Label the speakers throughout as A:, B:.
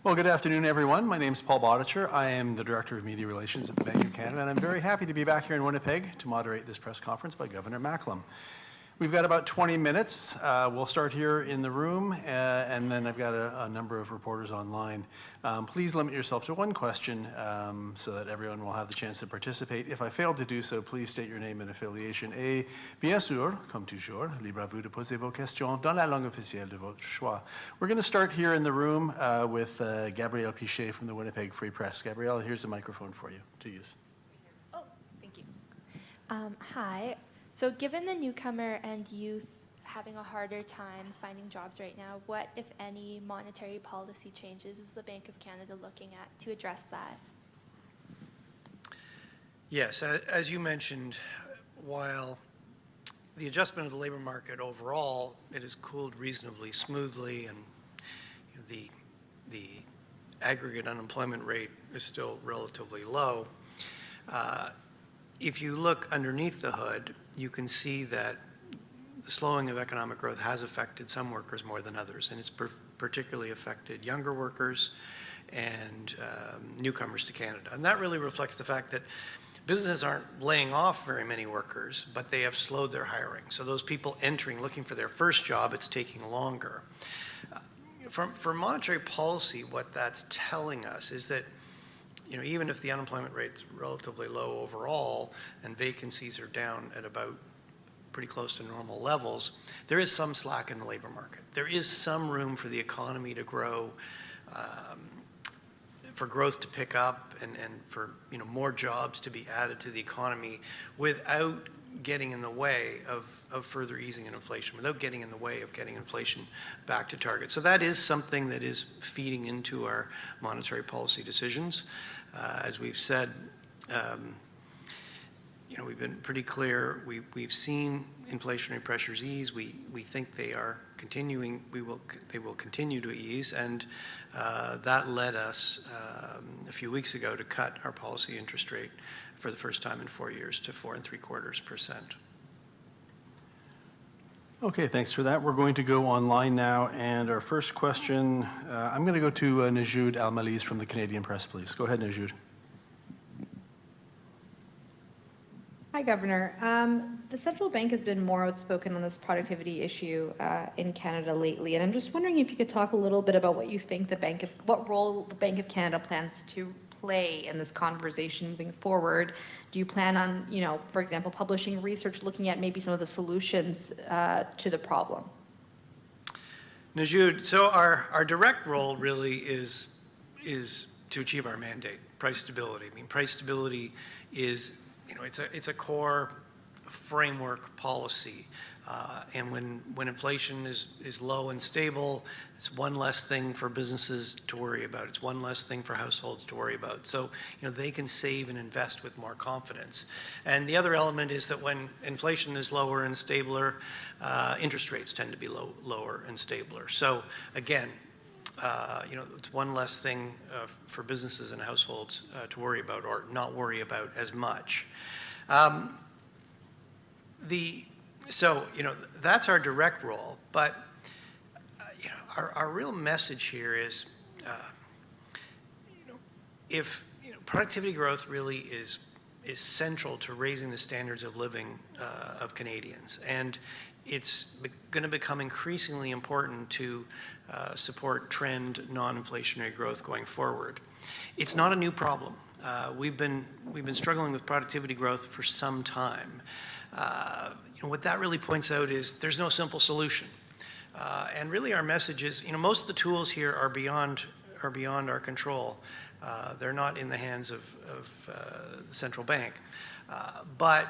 A: Well, good afternoon, everyone. My name is Paul Bodicher. I am the Director of Media Relations at the Bank of Canada, and I'm very happy to be back here in Winnipeg to moderate this press conference by Governor Macklem. We've got about 20 minutes. We'll start here in the room, and then I've got a number of reporters online. Please limit yourself to one question so that everyone will have the chance to participate. If I fail to do so, please state your name and affiliation. Et bien sûr, comme toujours, libre à vous de poser vos questions dans la langue officielle de votre choix. We're going to start here in the room with Gabrielle Pichet from the Winnipeg Free Press. Gabrielle, here's a microphone for you to use.
B: Oh, thank you. Hi. So given the newcomer and youth having a harder time finding jobs right now, what, if any, monetary policy changes is the Bank of Canada looking at to address that?
C: Yes, as you mentioned, while the adjustment of the labor market overall, it has cooled reasonably smoothly, and the aggregate unemployment rate is still relatively low. If you look underneath the hood, you can see that the slowing of economic growth has affected some workers more than others, and it's particularly affected younger workers and newcomers to Canada. And that really reflects the fact that businesses aren't laying off very many workers, but they have slowed their hiring. So those people entering, looking for their first job, it's taking longer. For monetary policy, what that's telling us is that even if the unemployment rate's relatively low overall and vacancies are down at about pretty close to normal levels, there is some slack in the labor market. There is some room for the economy to grow, for growth to pick up, and for more jobs to be added to the economy without getting in the way of further easing in inflation, without getting in the way of getting inflation back to target. So that is something that is feeding into our monetary policy decisions. As we've said, we've been pretty clear. We've seen inflationary pressures ease. We think they are continuing. They will continue to ease, and that led us a few weeks ago to cut our policy interest rate for the first time in 4 years to 4.75%.
A: Okay, thanks for that. We're going to go online now, and our first question, I'm going to go to Najoud Al-Maliz from the Canadian Press, please. Go ahead, Najoud.
D: Hi, Governor. The central bank has been more outspoken on this productivity issue in Canada lately, and I'm just wondering if you could talk a little bit about what you think what role the Bank of Canada plans to play in this conversation moving forward. Do you plan on, for example, publishing research looking at maybe some of the solutions to the problem?
C: Najoud, so our direct role really is to achieve our mandate, price stability. I mean, price stability is, it's a core framework policy. And when inflation is low and stable, it's one less thing for businesses to worry about. It's one less thing for households to worry about. So, they can save and invest with more confidence. And the other element is that when inflation is lower and stabler, interest rates tend to be lower and stabler. So again, it's one less thing for businesses and households to worry about, or not worry about as much. So, that's our direct role, but, our real message here is, if productivity growth really is central to raising the standards of living of Canadians, and it's going to become increasingly important to support trend non-inflationary growth going forward. It's not a new problem. We've been struggling with productivity growth for some time. What that really points out is there's no simple solution. And really our message is, most of the tools here are beyond our control. They're not in the hands of the central bank. But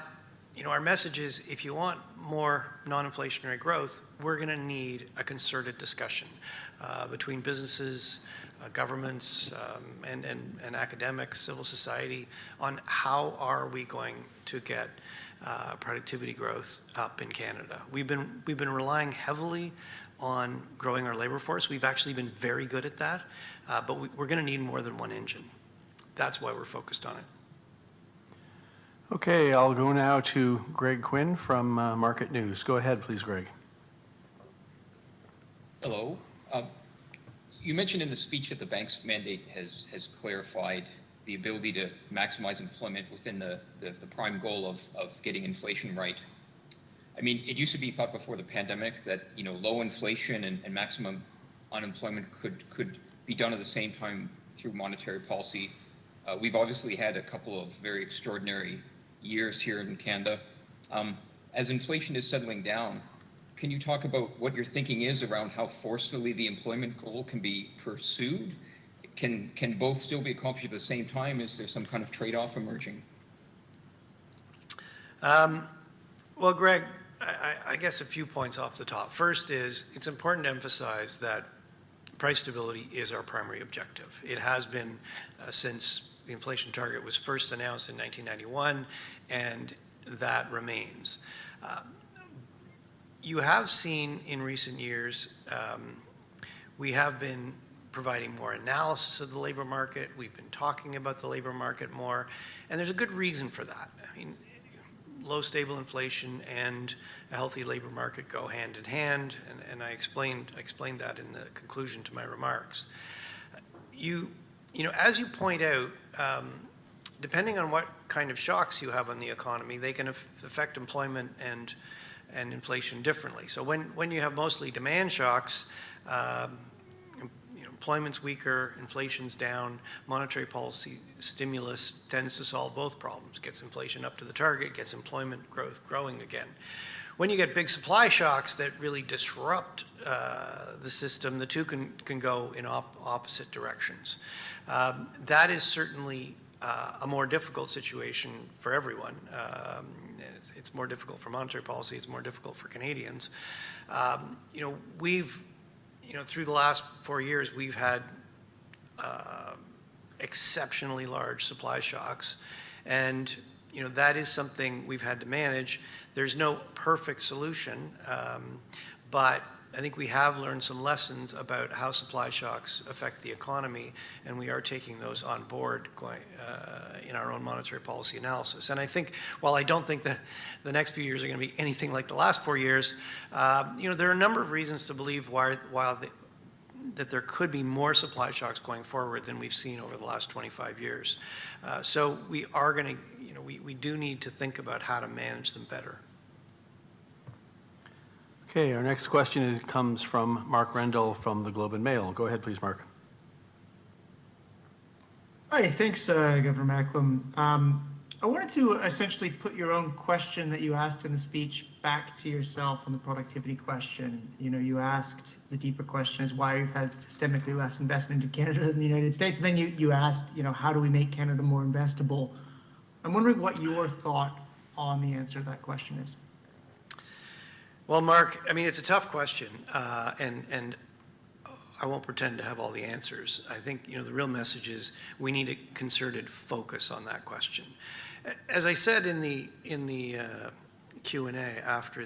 C: our message is, if you want more non-inflationary growth, we're going to need a concerted discussion between businesses, governments, and academics, civil society, on how are we going to get productivity growth up in Canada. We've been relying heavily on growing our labor force. We've actually been very good at that, but we're going to need more than one engine. That's why we're focused on it.
A: Okay, I'll go now to Greg Quinn from Market News. Go ahead, please, Greg.
E: Hello. You mentioned in the speech that the bank's mandate has clarified the ability to maximize employment within the prime goal of getting inflation right. I mean, it used to be thought before the pandemic that, you know, low inflation and maximum unemployment could be done at the same time through monetary policy. We've obviously had a couple of very extraordinary years here in Canada. As inflation is settling down, can you talk about what your thinking is around how forcefully the employment goal can be pursued? Can both still be accomplished at the same time? Is there some kind of trade-off emerging?
C: Well, Greg, I guess a few points off the top. First is, it's important to emphasize that price stability is our primary objective. It has been since the inflation target was first announced in 1991, and that remains. You have seen in recent years, we have been providing more analysis of the labor market. We've been talking about the labor market more, and there's a good reason for that. I mean, low stable inflation and a healthy labor market go hand in hand, and I explained that in the conclusion to my remarks. You know, as you point out, depending on what kind of shocks you have on the economy, they can affect employment and inflation differently. So when you have mostly demand shocks, employment's weaker, inflation's down, monetary policy stimulus tends to solve both problems, gets inflation up to the target, gets employment growth growing again. When you get big supply shocks that really disrupt the system, the two can go in opposite directions. That is certainly a more difficult situation for everyone. It's more difficult for monetary policy, it's more difficult for Canadians. Through the last 4 years, we've had exceptionally large supply shocks, and that is something we've had to manage. There's no perfect solution, but I think we have learned some lessons about how supply shocks affect the economy, and we are taking those on board in our own monetary policy analysis. And I think, while I don't think that the next few years are going to be anything like the last 4 years, there are a number of reasons to believe that there could be more supply shocks going forward than we've seen over the last 25 years. So we are going to, we do need to think about how to manage them better.
A: Okay, our next question comes from Mark Rendell from the Globe and Mail. Go ahead, please, Mark.
F: Hi, thanks, Governor Macklem. I wanted to essentially put your own question that you asked in the speech back to yourself on the productivity question. You asked, the deeper question is why we've had systemically less investment in Canada than the United States. And then you asked, how do we make Canada more investable? I'm wondering what your thought on the answer to that question is.
C: Well, Mark, I mean, it's a tough question, and I won't pretend to have all the answers. I think, the real message is we need a concerted focus on that question. As I said in the Q&A after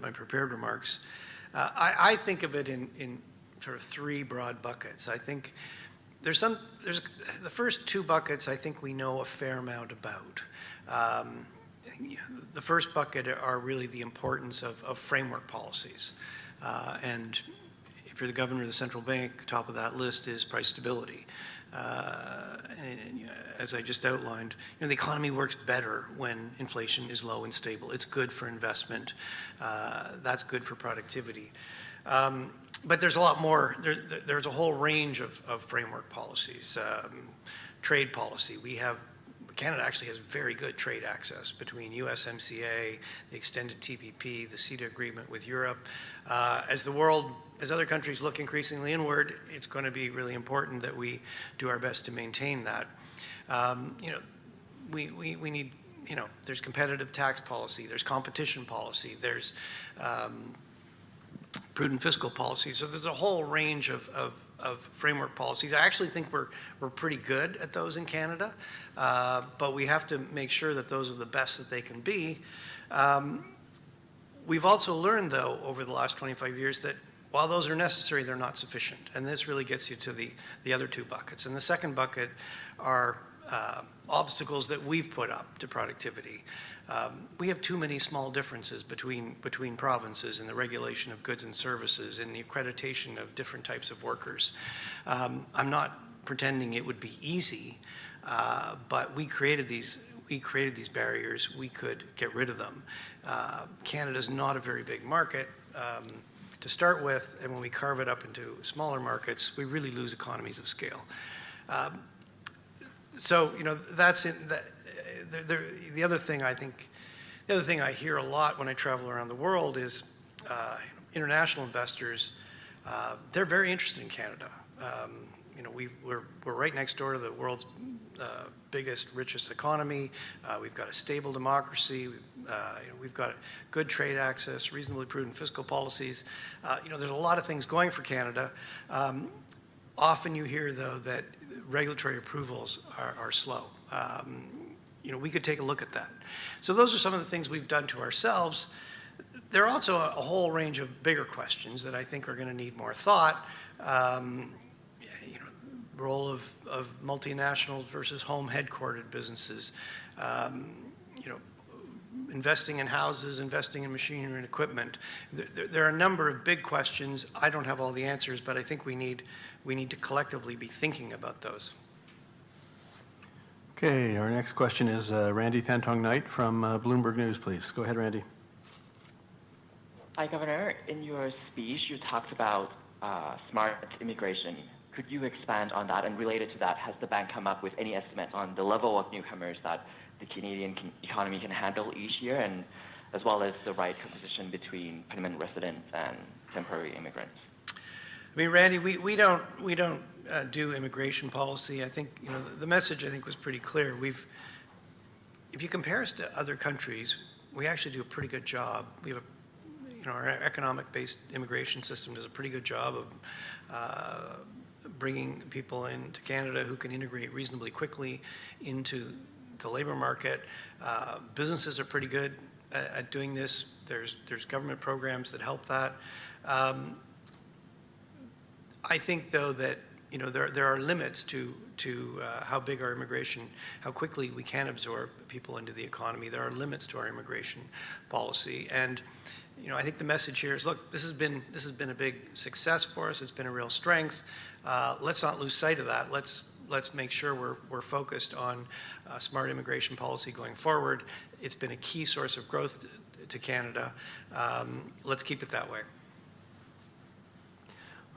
C: my prepared remarks, I think of it in sort of three broad buckets. I think there's the first two buckets I think we know a fair amount about. The first bucket are really the importance of framework policies. And if you're the governor of the central bank, top of that list is price stability. And, as I just outlined, the economy works better when inflation is low and stable. It's good for investment. That's good for productivity. But there's a lot more. There's a whole range of framework policies. Trade policy. Canada actually has very good trade access between USMCA, the extended TPP, the CETA agreement with Europe. As other countries look increasingly inward, it's going to be really important that we do our best to maintain that. We need, there's competitive tax policy, there's competition policy, there's prudent fiscal policy. So there's a whole range of framework policies. I actually think we're pretty good at those in Canada, but we have to make sure that those are the best that they can be. We've also learned, though, over the last 25 years that while those are necessary, they're not sufficient. And this really gets you to the other two buckets. And the second bucket are obstacles that we've put up to productivity. We have too many small differences between provinces in the regulation of goods and services, in the accreditation of different types of workers. I'm not pretending it would be easy, but we created these barriers. We could get rid of them. Canada's not a very big market to start with, and when we carve it up into smaller markets, we really lose economies of scale. So, you know, that's it. The other thing I hear a lot when I travel around the world is international investors. They're very interested in Canada. You know, we're right next door to the world's biggest, richest economy. We've got a stable democracy. You know, we've got good trade access, reasonably prudent fiscal policies. You know, there's a lot of things going for Canada. Often you hear, though, that regulatory approvals are slow. You know, we could take a look at that. So those are some of the things we've done to ourselves. There are also a whole range of bigger questions that I think are going to need more thought. You know, role of multinationals versus home headquartered businesses. You know, investing in houses, investing in machinery and equipment. There are a number of big questions. I don't have all the answers, but I think we need to collectively be thinking about those.
A: Okay, our next question is Randy Thantong Knight from Bloomberg News, please. Go ahead, Randy.
G: Hi, Governor. In your speech, you talked about smart immigration. Could you expand on that? And related to that, has the bank come up with any estimates on the level of newcomers that the Canadian economy can handle each year, and as well as the right composition between permanent residents and temporary immigrants?
C: I mean, Randy, we don't do immigration policy. I think, you know, the message I think was pretty clear. If you compare us to other countries, we actually do a pretty good job. We have you know, our economic-based immigration system does a pretty good job of bringing people into Canada who can integrate reasonably quickly into the labor market. Businesses are pretty good at doing this. There's government programs that help that. I think, though, that you know there are limits to how big our immigration, how quickly we can absorb people into the economy. There are limits to our immigration policy, and you know I think the message here is: look, this has been a big success for us. It's been a real strength. Let's not lose sight of that. Let's make sure we're focused on smart immigration policy going forward. It's been a key source of growth to Canada. Let's keep it that way.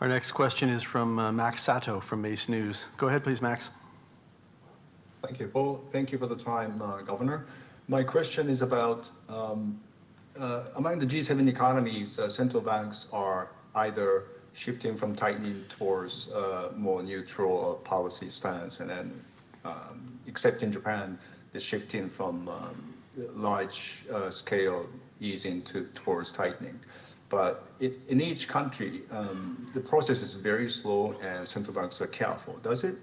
A: Our next question is from Max Sato from Mace News. Go ahead, please, Max.
H: Thank you, Paul. Thank you for the time, Governor. My question is about among the G7 economies, central banks are either shifting from tightening towards more neutral policy stance, and then, except in Japan, the shifting from large scale easing towards tightening. But in each country, the process is very slow and central banks are careful. Does it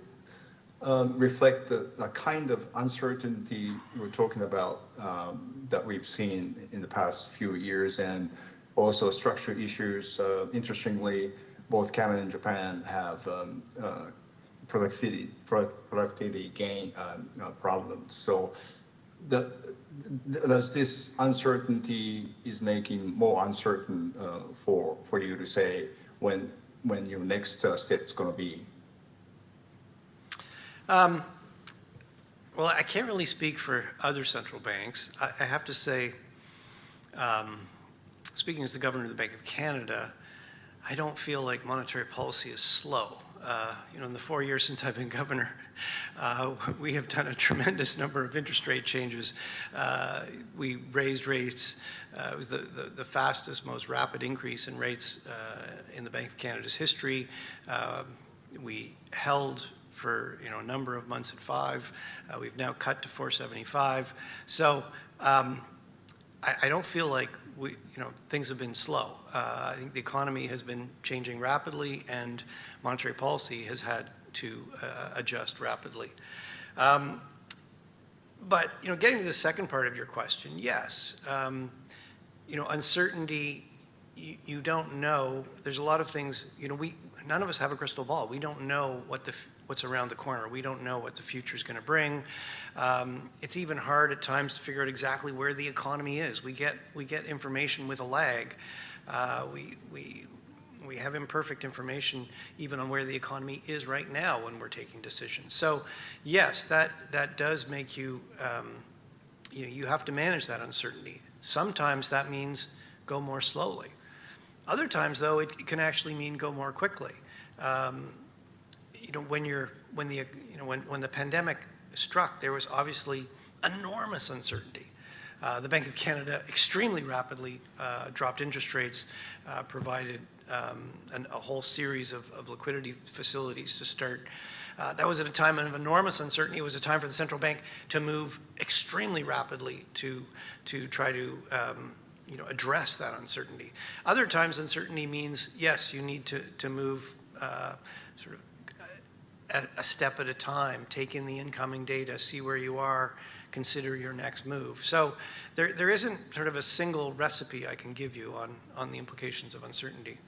H: reflect the kind of uncertainty we're talking about that we've seen in the past few years, and also structural issues? Interestingly, both Canada and Japan have productivity gain problems. So does this uncertainty is making more uncertain for you to say when your next step is going to be?
C: Well, I can't really speak for other central banks. I have to say, speaking as the governor of the Bank of Canada, I don't feel like monetary policy is slow. You know, in the 4 years since I've been governor, we have done a tremendous number of interest rate changes. We raised rates. It was the fastest, most rapid increase in rates in the Bank of Canada's history. We held for a number of months at 5. We've now cut to 4.75. So I don't feel like things have been slow. I think the economy has been changing rapidly, and monetary policy has had to adjust rapidly. But getting to the second part of your question, yes, uncertainty. You don't know. There's a lot of things. none of us have a crystal ball. We don't know what's around the corner. We don't know what the future is going to bring. It's even hard at times to figure out exactly where the economy is. We get information with a lag. We have imperfect information even on where the economy is right now when we're taking decisions. So yes, that does make you, you have to manage that uncertainty. Sometimes that means go more slowly. Other times, though, it can actually mean go more quickly. When the pandemic struck, there was obviously enormous uncertainty. The Bank of Canada extremely rapidly dropped interest rates, provided a whole series of liquidity facilities to start. That was at a time of enormous uncertainty. It was a time for the central bank to move extremely rapidly to try to address that uncertainty. Other times, uncertainty means, yes, you need to move sort of a step at a time, take in the incoming data, see where you are, consider your next move. So there isn't sort of a single recipe I can give you on the implications of uncertainty.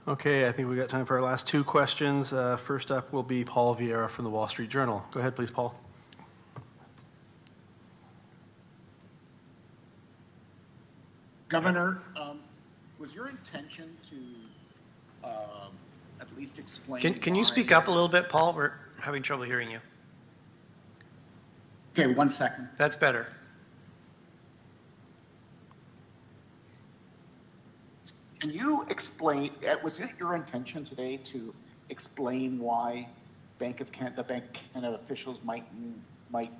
A: Okay, I think we've got time for our last two questions. First up will be Paul Vieira from the Wall Street Journal. Go ahead, please, Paul.
I: Governor, was your intention to at least explain?
C: Can you speak up a little bit, Paul? We're having trouble hearing you.
I: Okay, 1 second.
C: That's better.
I: Can you explain, was it your intention today to explain why the Bank of Canada officials might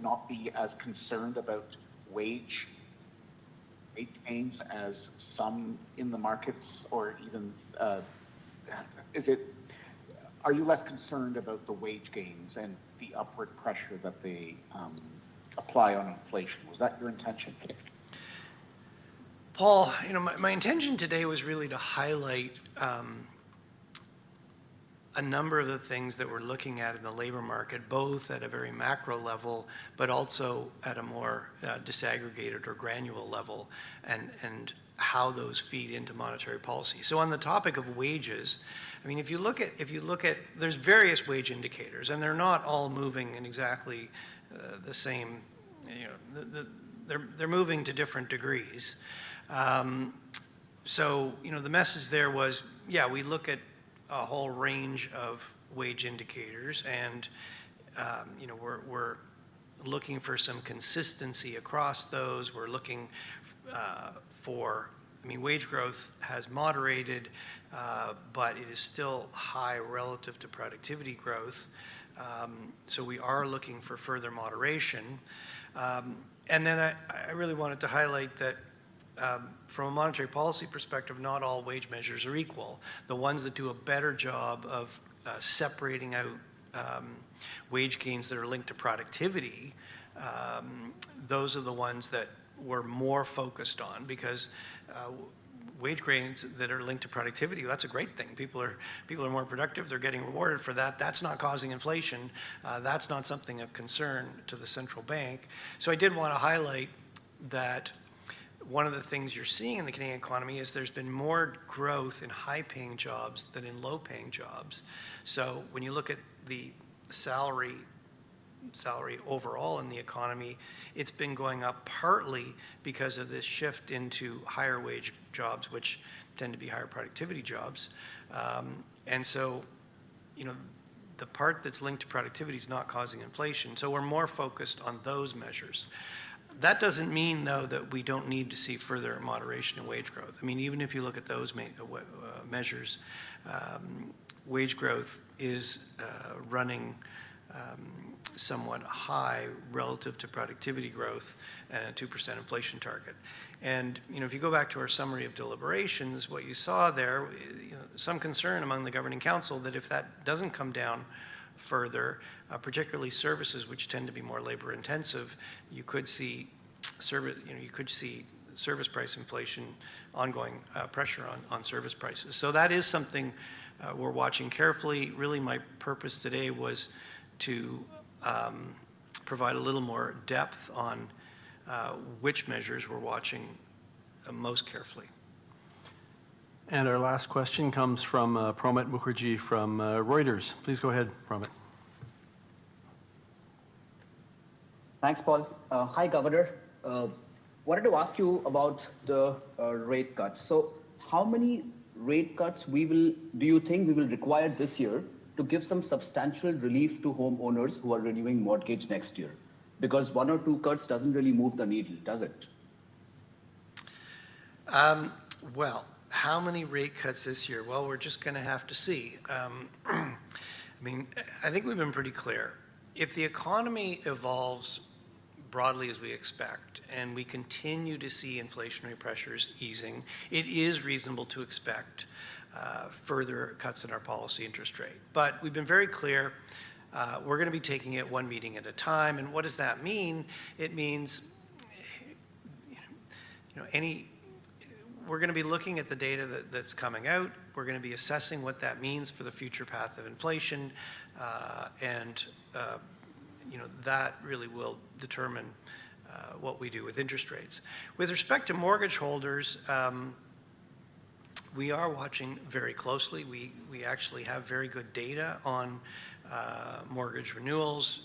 I: not be as concerned about wage gains as some in the markets, or even are you less concerned about the wage gains and the upward pressure that they apply on inflation? Was that your intention?
C: Paul, my intention today was really to highlight a number of the things that we're looking at in the labor market, both at a very macro level, but also at a more disaggregated or granular level, and how those feed into monetary policy. So on the topic of wages, I mean, if you look at, there's various wage indicators, and they're not all moving in exactly the same. They're moving to different degrees. So the message there was, yeah, we look at a whole range of wage indicators, and we're looking for some consistency across those. We're looking wage growth has moderated, but it is still high relative to productivity growth. So we are looking for further moderation. And then I really wanted to highlight that from a monetary policy perspective, not all wage measures are equal. The ones that do a better job of separating out wage gains that are linked to productivity, those are the ones that we're more focused on, because wage gains that are linked to productivity, that's a great thing. People are more productive, they're getting rewarded for that. That's not causing inflation. That's not something of concern to the central bank. So I did want to highlight that one of the things you're seeing in the Canadian economy is there's been more growth in high-paying jobs than in low-paying jobs. So when you look at the salary overall in the economy, it's been going up partly because of this shift into higher wage jobs, which tend to be higher productivity jobs. And so, the part that's linked to productivity is not causing inflation. So we're more focused on those measures. That doesn't mean, though, that we don't need to see further moderation in wage growth. I mean, even if you look at those measures, wage growth is running somewhat high relative to productivity growth and a 2% inflation target. And if you go back to our summary of deliberations, what you saw there, some concern among the governing council that if that doesn't come down further, particularly services which tend to be more labor intensive, you could see service price inflation, ongoing pressure on service prices. So that is something we're watching carefully. Really, my purpose today was to provide a little more depth on which measures we're watching most carefully.
A: And our last question comes from Promit Mukherjee from Reuters. Please go ahead, Promit.
J: Thanks, Paul. Hi, Governor. Wanted to ask you about the rate cuts. So how many rate cuts do you think we will require this year to give some substantial relief to homeowners who are renewing mortgage next year? Because 1 or 2 cuts doesn't really move the needle, does it?
C: Well, how many rate cuts this year? Well, we're just going to have to see. I mean, I think we've been pretty clear. If the economy evolves broadly as we expect, and we continue to see inflationary pressures easing, it is reasonable to expect further cuts in our policy interest rate. But we've been very clear, we're going to be taking it one meeting at a time. And what does that mean? It means, we're going to be looking at the data that's coming out. We're going to be assessing what that means for the future path of inflation, and that really will determine what we do with interest rates. With respect to mortgage holders, we are watching very closely. We actually have very good data on mortgage renewals.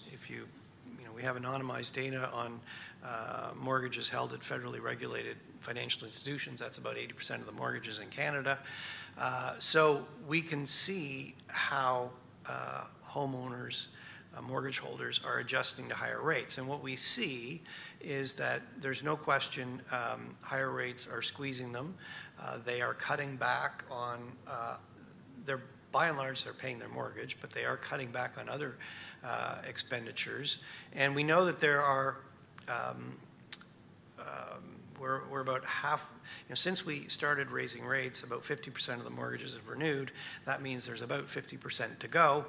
C: We have anonymized data on mortgages held at federally regulated financial institutions. That's about 80% of the mortgages in Canada. So we can see how homeowners, mortgage holders are adjusting to higher rates. And what we see is that there's no question higher rates are squeezing them. They are cutting back on by and large, they're paying their mortgage, but they are cutting back on other expenditures. And we know that there are, we're about half, since we started raising rates, about 50% of the mortgages have renewed. That means there's about 50% to go.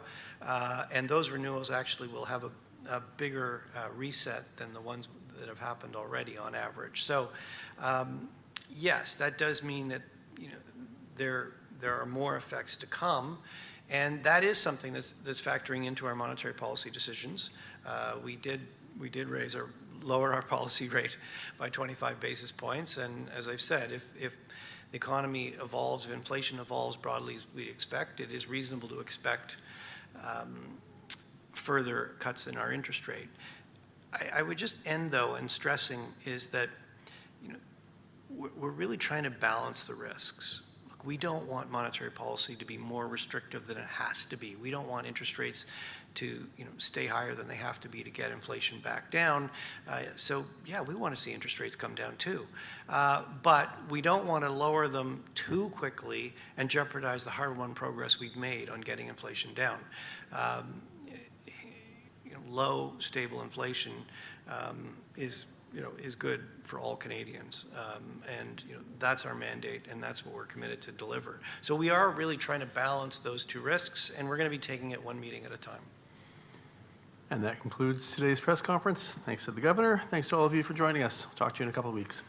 C: And those renewals actually will have a bigger reset than the ones that have happened already on average. So yes, that does mean that there are more effects to come, and that is something that's factoring into our monetary policy decisions. We did lower our policy rate by 25 basis points, and as I've said, if the economy evolves, if inflation evolves broadly as we expect, it is reasonable to expect further cuts in our interest rate. I would just end though in stressing is that we're really trying to balance the risks. Look, we don't want monetary policy to be more restrictive than it has to be. We don't want interest rates to stay higher than they have to be to get inflation back down. So yeah, we want to see interest rates come down too. But we don't want to lower them too quickly and jeopardize the hard-won progress we've made on getting inflation down. Low, stable inflation is good for all Canadians. And that's our mandate, and that's what we're committed to deliver. So we are really trying to balance those two risks, and we're going to be taking it one meeting at a time.
A: And that concludes today's press conference. Thanks to the Governor. Thanks to all of you for joining us. Talk to you in a couple of weeks.